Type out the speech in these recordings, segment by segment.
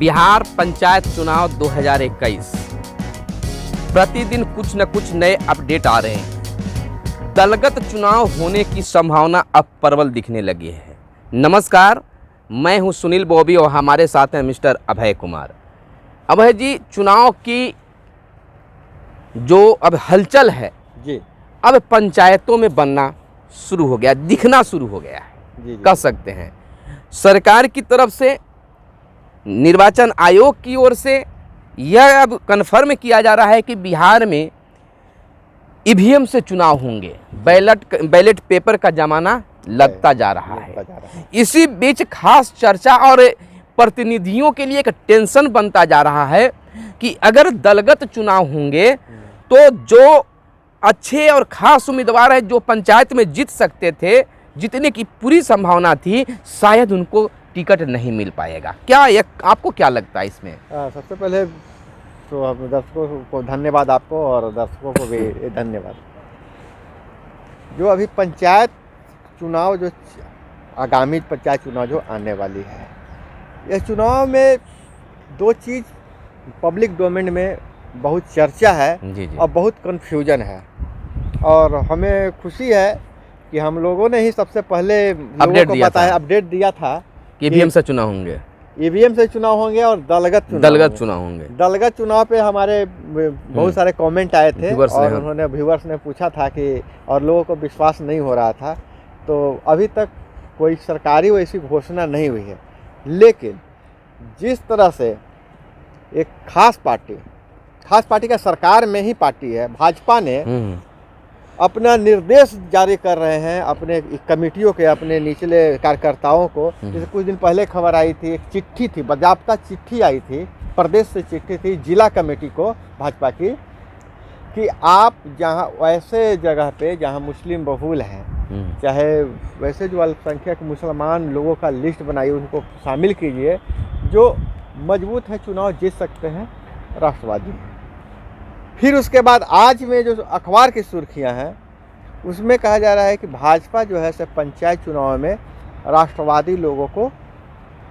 बिहार पंचायत चुनाव 2021 प्रतिदिन कुछ न कुछ नए अपडेट आ रहे हैं। दलगत चुनाव होने की संभावना अब प्रबल दिखने लगी है। नमस्कार, मैं हूं सुनील बॉबी और हमारे साथ हैं मिस्टर अभय कुमार। अभय जी, चुनाव की जो अब हलचल है जी, अब पंचायतों में बनना शुरू हो गया, दिखना शुरू हो गया है। जी, कह सकते हैं सरकार की तरफ से, निर्वाचन आयोग की ओर से यह अब कन्फर्म किया जा रहा है कि बिहार में ईवीएम से चुनाव होंगे। बैलेट पेपर का ज़माना लगता जा रहा है। इसी बीच खास चर्चा और प्रतिनिधियों के लिए एक टेंशन बनता जा रहा है कि अगर दलगत चुनाव होंगे तो जो अच्छे और खास उम्मीदवार हैं जो पंचायत में जीत सकते थे, जीतने की पूरी संभावना थी, शायद उनको टिकट नहीं मिल पाएगा। क्या आपको क्या लगता है इसमें? सबसे पहले तो आप दर्शकों को धन्यवाद, आपको और दर्शकों को भी धन्यवाद। जो अभी पंचायत चुनाव, जो आगामी पंचायत चुनाव जो आने वाली है, इस चुनाव में दो चीज़ पब्लिक डोमेन में बहुत चर्चा है जी। और बहुत कन्फ्यूजन है। और हमें खुशी है कि हम लोगों ने ही सबसे पहले लोगों को बताया, अपडेट दिया था कि ईवीएम से चुनाव होंगे। ईवीएम से चुनाव होंगे और दलगत चुनाव होंगे। दलगत चुनाव पे हमारे बहुत सारे कमेंट आए थे और उन्होंने व्यूअर्स ने पूछा था कि, और लोगों को विश्वास नहीं हो रहा था। तो अभी तक कोई सरकारी वैसी घोषणा नहीं हुई है, लेकिन जिस तरह से एक खास पार्टी का सरकार में ही पार्टी है, भाजपा ने अपना निर्देश जारी कर रहे हैं अपने कमेटियों के, अपने निचले कार्यकर्ताओं को। जैसे कुछ दिन पहले खबर आई थी, एक चिट्ठी थी, बाकायदा चिट्ठी आई थी, प्रदेश से चिट्ठी थी जिला कमेटी को भाजपा की, कि आप जहां वैसे जगह पे जहां मुस्लिम बहुल हैं, चाहे वैसे जो अल्पसंख्यक मुसलमान लोगों का लिस्ट बनाइए, उनको शामिल कीजिए। जो मजबूत है, चुनाव जीत सकते हैं, राष्ट्रवादी। फिर उसके बाद आज में जो अखबार की सुर्खियां हैं, उसमें कहा जा रहा है कि भाजपा जो है पंचायत चुनाव में राष्ट्रवादी लोगों को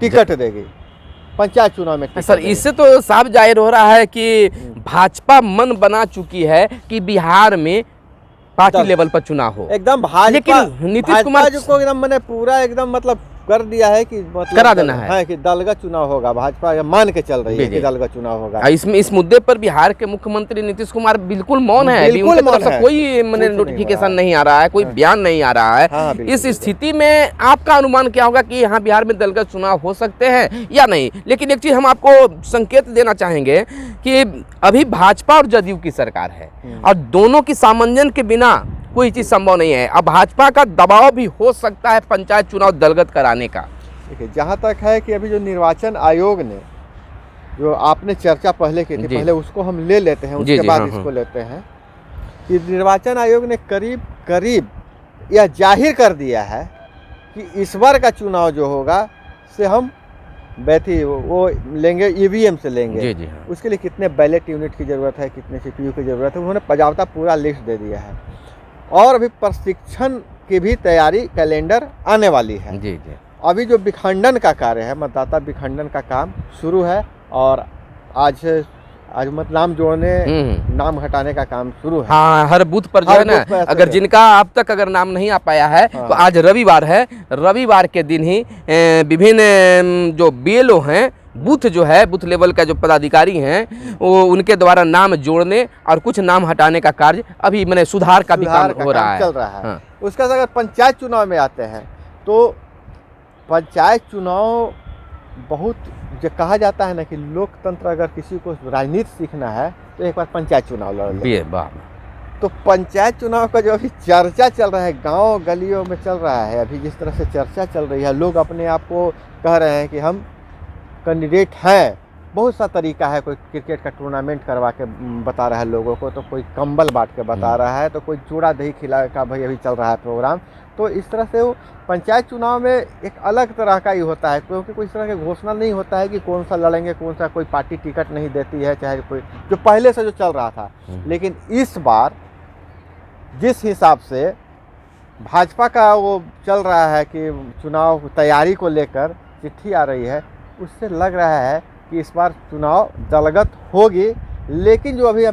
टिकट देगी। पंचायत चुनाव में सर, इससे तो साफ जाहिर हो रहा है कि भाजपा मन बना चुकी है कि बिहार में पार्टी लेवल पर चुनाव हो। एकदम भाजपा, लेकिन नीतीश कुमार को एकदम मैंने पूरा एकदम मतलब कर दिया है कि मतलब करा देना है कि दलगत चुनाव होगा। भाजपा मान के चल रही है कि दलगत चुनाव होगा। इस मुद्दे पर बिहार के मुख्यमंत्री नीतीश कुमार बिल्कुल मौन है। उनकी तरफ से कोई नोटिफिकेशन नहीं आ रहा है, कोई बयान नहीं आ रहा है। इस स्थिति में आपका अनुमान क्या होगा कि यहाँ बिहार में दलगत चुनाव हो सकते हैं या नहीं? लेकिन एक चीज हम आपको संकेत देना चाहेंगे कि अभी भाजपा और जदयू की सरकार है और दोनों की सामंजस्य के बिना कोई चीज़ संभव नहीं है। अब भाजपा का दबाव भी हो सकता है पंचायत चुनाव दलगत कराने का। देखिए, जहाँ तक है कि अभी जो निर्वाचन आयोग ने, जो आपने चर्चा पहले की थी, पहले उसको हम ले लेते हैं, उसके बाद इसको लेते हैं, कि निर्वाचन आयोग ने करीब यह जाहिर कर दिया है कि इस बार का चुनाव जो होगा से हम वो लेंगे, ईवीएम से लेंगे। उसके लिए कितने बैलेट यूनिट की ज़रूरत है, कितने सीपीयू की ज़रूरत है, उन्होंने बाकायदा पूरा लिस्ट दे दिया है। और अभी प्रशिक्षण की भी तैयारी, कैलेंडर आने वाली है। अभी जो विखंडन का कार्य है, मतदाता विखंडन का काम शुरू है और आज मत नाम जोड़ने, नाम हटाने का काम शुरू है। हाँ, हर बूथ पर जो है ना, अगर जिनका अब तक अगर नाम नहीं आ पाया है, तो आज रविवार है, रविवार के दिन ही विभिन्न जो बीएलओ हैं, बूथ जो है, बूथ लेवल का जो पदाधिकारी हैं, वो उनके द्वारा नाम जोड़ने और कुछ नाम हटाने का कार्य अभी मैंने सुधार का भी काम हो रहा है, चल रहा है। हाँ। उसका अगर पंचायत चुनाव में आते हैं तो पंचायत चुनाव बहुत, जो कहा जाता है ना कि लोकतंत्र, अगर किसी को राजनीति सीखना है तो एक बार पंचायत चुनाव लड़ ले। तो पंचायत चुनाव का जो अभी चर्चा चल रहा है, गाँव गलियों में चल रहा है, अभी जिस तरह से चर्चा चल रही है, लोग अपने आप को कह रहे हैं कि हम कैंडिडेट हैं। बहुत सा तरीका है, कोई क्रिकेट का टूर्नामेंट करवा के बता रहा है लोगों को, तो कोई कंबल बांट के बता रहा है, तो कोई चूड़ा दही खिला का भाई अभी चल रहा है प्रोग्राम। तो इस तरह से वो पंचायत चुनाव में एक अलग तरह का ही होता है, क्योंकि कोई इस तरह की घोषणा नहीं होता है कि कौन सा लड़ेंगे, कौन सा, कोई पार्टी टिकट नहीं देती है, चाहे कोई, जो पहले से जो चल रहा था। लेकिन इस बार जिस हिसाब से भाजपा का वो चल रहा है कि चुनाव तैयारी को लेकर चिट्ठी आ रही है, उससे लग रहा है कि इस बार चुनाव दलगत होगी। लेकिन जो अभी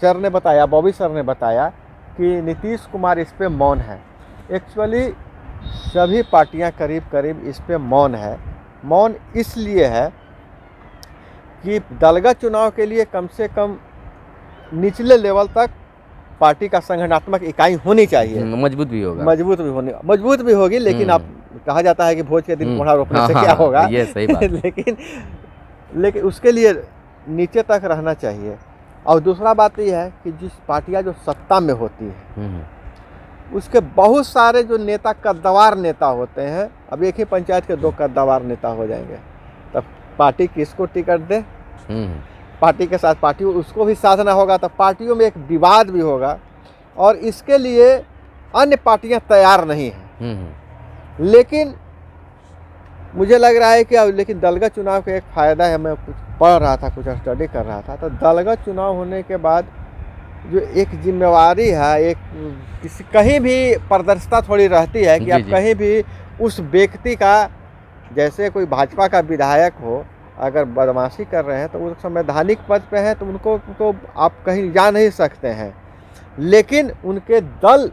सर ने बताया, बॉबी सर ने बताया कि नीतीश कुमार इस पे मौन है। एक्चुअली सभी पार्टियां करीब करीब इस पे मौन है। मौन इसलिए है कि दलगत चुनाव के लिए कम से कम निचले लेवल तक पार्टी का संगठनात्मक इकाई होनी चाहिए। मजबूत भी होगा, मजबूत भी होगी। लेकिन आप कहा जाता है कि भोज के दिन कोढ़ा रोपने से क्या होगा, ये सही बात है। लेकिन उसके लिए नीचे तक रहना चाहिए। और दूसरा बात यह है कि जिस पार्टियां जो सत्ता में होती है उसके बहुत सारे जो नेता कद्दावर नेता होते हैं। अब एक ही पंचायत के 2 कद्दावर नेता हो जाएंगे, तब पार्टी किसको टिकट दे? पार्टी के साथ पार्टी उसको भी साधना होगा, तो पार्टियों में एक विवाद भी होगा। और इसके लिए अन्य पार्टियां तैयार नहीं हैं। लेकिन मुझे लग रहा है कि लेकिन दलगत चुनाव का एक फ़ायदा है। मैं कुछ पढ़ रहा था, कुछ स्टडी कर रहा था, तो दलगत चुनाव होने के बाद जो एक जिम्मेवारी है, एक किसी कहीं भी पारदर्शिता थोड़ी रहती है कि आप कहीं भी उस व्यक्ति का, जैसे कोई भाजपा का विधायक हो, अगर बदमाशी कर रहे हैं तो वो संवैधानिक पद पे हैं, तो उनको आप कहीं जा नहीं सकते हैं। लेकिन उनके दल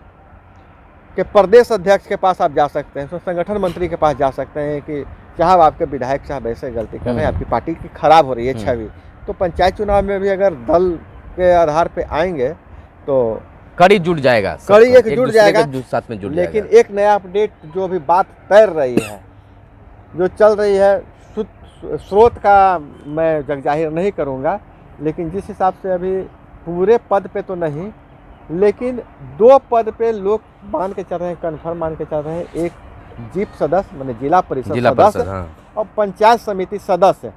के प्रदेश अध्यक्ष के पास आप जा सकते हैं, संगठन मंत्री के पास जा सकते हैं कि साहब आपके विधायक साहब ऐसे गलती कर रहे हैं, आपकी पार्टी की खराब हो रही है छवि। तो पंचायत चुनाव में भी अगर दल के आधार पे आएंगे तो कड़ी जुट जाएगा, कड़ी एक जुट जाएगा, साथ में जुट लेकिन जाएगा। एक नया अपडेट जो अभी बात तैर रही है, जो चल रही है, स्रोत का मैं जगजाहिर नहीं करूंगा, लेकिन जिस हिसाब से अभी पूरे पद पे तो नहीं, लेकिन 2 पद पे लोग मान के चल रहे हैं, कन्फर्म मान के चल रहे हैं। एक जीप सदस्य माने जिला परिषद सदस्य और पंचायत समिति सदस्य,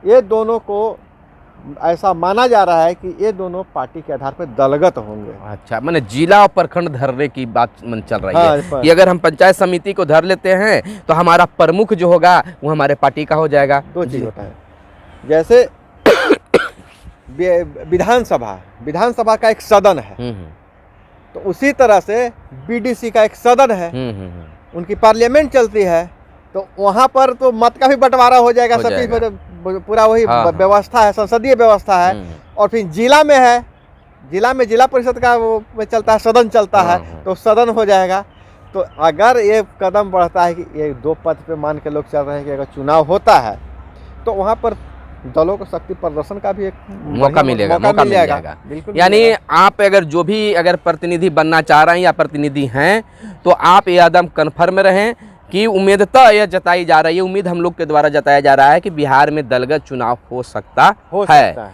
ये दोनों को ऐसा माना जा रहा है कि ये दोनों पार्टी के आधार पर दलगत होंगे। अच्छा, माने जिला और प्रखंड धरने की बात मन चल रही है कि अगर हम पंचायत समिति को धर लेते हैं तो हमारा प्रमुख जो होगा वो हमारे पार्टी का हो जाएगा। 2 चीज होता है, जैसे विधानसभा का एक सदन है, तो उसी तरह से बीडीसी का एक सदन है, उनकी पार्लियामेंट चलती है, तो वहाँ पर तो मत का भी बंटवारा हो जाएगा, सब पूरा वही व्यवस्था है, संसदीय व्यवस्था है। और फिर जिला में है, जिला में जिला परिषद का वो चलता है, सदन चलता है, तो सदन हो जाएगा। तो अगर ये कदम बढ़ता है कि ये 2 पद पे मान के लोग चल रहे हैं कि अगर चुनाव होता है तो वहाँ पर दलों को शक्ति प्रदर्शन का भी एक मौका मिल जाएगा। यानी आप अगर जो भी अगर प्रतिनिधि बनना चाह रहे हैं या प्रतिनिधि हैं, तो आप ये एकदम कन्फर्म रहें कि उम्मीदता यह जताई जा रही है, उम्मीद हम लोग के द्वारा जताया जा रहा है कि बिहार में दलगत चुनाव हो सकता है।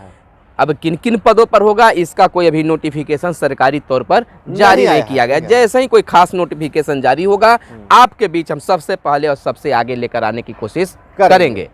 अब किन किन पदों पर होगा इसका कोई अभी नोटिफिकेशन सरकारी तौर पर जारी नहीं किया गया। जैसे ही कोई खास नोटिफिकेशन जारी होगा, आपके बीच हम सबसे पहले और सबसे आगे लेकर आने की कोशिश करेंगे।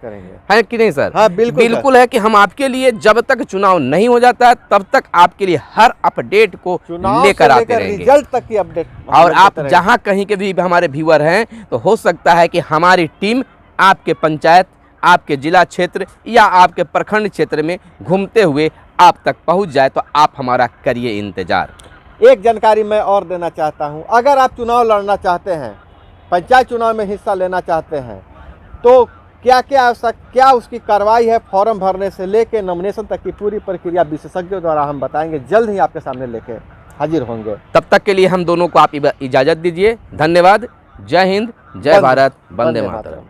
है कि नहीं सर? हाँ, बिल्कुल है कि हम आपके लिए जब तक चुनाव नहीं हो जाता है तब तक आपके लिए हर अपडेट को लेकर आते रहेंगे, रिजल्ट तक की अपडेट। और आप जहां कहीं के भी हमारे व्यूअर हैं, तो हो सकता है कि हमारी टीम आपके पंचायत, आपके जिला क्षेत्र या आपके प्रखंड क्षेत्र में घूमते हुए आप तक पहुंच जाए, तो आप हमारा करिए इंतजार। एक जानकारी मैं और देना चाहता हूं, अगर आप चुनाव लड़ना चाहते हैं, पंचायत चुनाव में हिस्सा लेना चाहते हैं, तो क्या उसकी कार्रवाई है, फॉर्म भरने से लेकर नॉमिनेशन तक की पूरी प्रक्रिया विशेषज्ञों द्वारा हम बताएंगे, जल्द ही आपके सामने लेके हाजिर होंगे। तब तक के लिए हम दोनों को आप इजाज़त दीजिए। धन्यवाद। जय हिंद, जय भारत, वंदे मातरम।